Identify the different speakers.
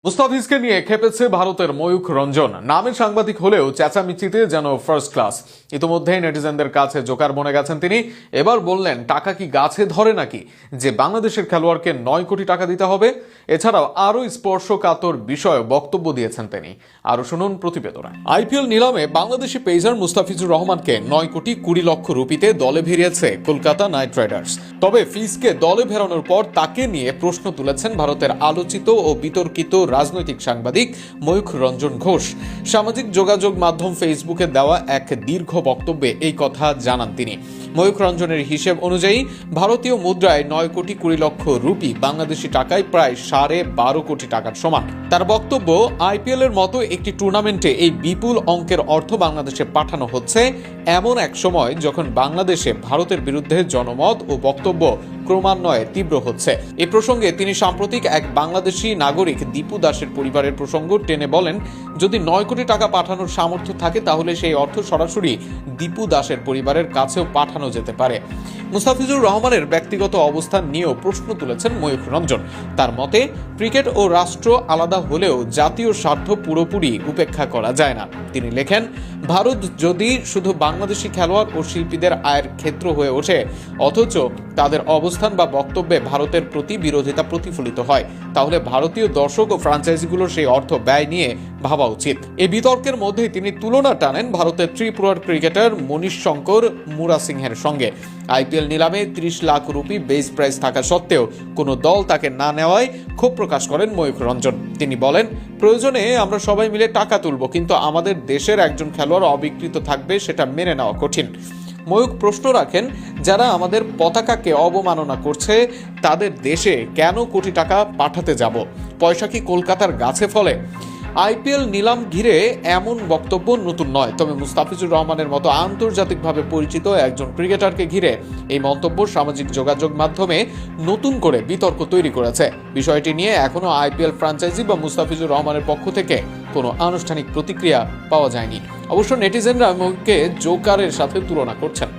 Speaker 1: মুস্তাফিজকে নিয়ে খেপেছে ভারতের ময়ূখ রঞ্জন। নামে সাংবাদিক হলেও চেঁচামেচিতে যেন ফার্স্ট ক্লাস। ইতিমধ্যেই নেটিজেনদের কাছে জোকার বনে গেছেন তিনি। এবার বললেন, টাকা কি গাছে ধরে নাকি যে বাংলাদেশের খেলোয়াড়কে 9 কোটি টাকা দিতে হবে? এছাড়াও আরও স্পর্শকাতর বিষয়ে বক্তব্য দিয়েছেন তিনি। আরও শুনুন প্রতিবেদনে। আইপিএল নিলামে বাংলাদেশি পেসার মুস্তাফিজুর রহমানকে 9 কোটি 20 লক্ষ রুপিতে দলে ভিড়িয়েছে কলকাতা নাইট রাইডার্স। তবে ফিজকে দলে ফেরানোর পর তাকে নিয়ে প্রশ্ন তুলেছেন ভারতের আলোচিত ও বিতর্কিত রাজনৈতিক সাংবাদিক ময়ূখ রঞ্জন ঘোষ। সামাজিক যোগাযোগ মাধ্যম ফেসবুকে দেওয়া এক দীর্ঘ বক্তব্যে এই কথা জানান তিনি। ময়ূখ রঞ্জনের হিসেব অনুযায়ী ভারতীয় মুদ্রায় 9 কোটি 20 লক্ষ রুপি বাংলাদেশি টাকায় প্রায় 12.5 কোটি টাকার সমান। তার বক্তব্য, আইপিএল এর মতো একটি টুর্নামেন্টে এই বিপুল অঙ্কের অর্থ বাংলাদেশে পাঠানো হচ্ছে এমন এক সময় যখন বাংলাদেশে ভারতের বিরুদ্ধে জনমত ও বক্তব্য ক্রমান্বয়ে তীব্র হচ্ছে। এ প্রসঙ্গে তিনি সাম্প্রতিক এক বাংলাদেশি নাগরিক দীপু দাসের পরিবারের প্রসঙ্গ টেনে বলেন, যদি 9 কোটি টাকা পাঠানোর সামর্থ্য থাকে তাহলে সেই অর্থ সরাসরি দীপু দাসের পরিবারের কাছেও পাঠানো যেতে পারে। মুস্তাফিজুর রহমানের ব্যক্তিগত অবস্থান নিয়েও প্রশ্ন তুলেছেন ময়ূখ রঞ্জন। তার মতে, ক্রিকেট ও রাষ্ট্র আলাদা হলেও জাতীয় স্বার্থ পুরোপুরি উপেক্ষা করা যায় না। তিনি লেখেন, ভারত যদি শুধু বাংলাদেশি খেলোয়াড় ও শিল্পীদের আয়ের ক্ষেত্র হয়ে ওঠে অথচ তাদের অবস্থান বা বক্তব্যে ভারতের প্রতি বিরোধিতা প্রতিফলিত হয়, তাহলে ভারতীয় দর্শক ও ফ্র্যাঞ্চাইজিগুলোর সেই অর্থ ব্যয় নিয়ে ভাবা উচিত। এই বিতর্কের মধ্যে তিনি তুলনা টানেন ভারতের ত্রিপুরার ক্রিকেটার মনীষ শঙ্কর মুরা সিংহের সঙ্গে। আইপিএল নিলামে 30 লাখ রুপি বেস প্রাইস থাকা সত্ত্বেও কোনো দল তাকে না নেওয়ায় ক্ষোভ প্রকাশ করেন ময়ূখ রঞ্জন। তিনি বলেন, প্রয়োজনে আমরা সবাই মিলে টাকা তুলব, কিন্তু আমাদের দেশের একজন খেলোয়াড় অবিকৃত থাকবে সেটা মেনে নেওয়া কঠিন। ময়ূখ প্রশ্ন রাখেন, যারা আমাদের পতাকাকে অবমাননা করছে তাদের দেশে কেন কোটি টাকা পাঠাতে যাব? পয়সা কি কলকাতার গাছে ফলে? আইপিএল নিলাম ঘিরে এমন বক্তব্য নতুন নয়, তবে মুস্তাফিজুর রহমানের মতো আন্তর্জাতিকভাবে পরিচিত একজন ক্রিকেটারকে ঘিরে এই মন্তব্য সামাজিক যোগাযোগ মাধ্যমে নতুন করে বিতর্ক তৈরি করেছে। বিষয়টি নিয়ে এখনো আইপিএল ফ্র্যাঞ্চাইজি বা মুস্তাফিজুর রহমানের পক্ষ থেকে কোনো আনুষ্ঠানিক প্রতিক্রিয়া পাওয়া যায়নি। অবশ্য নেটিজেনরা ময়ূখকে জোকারের সাথে তুলনা করছেন।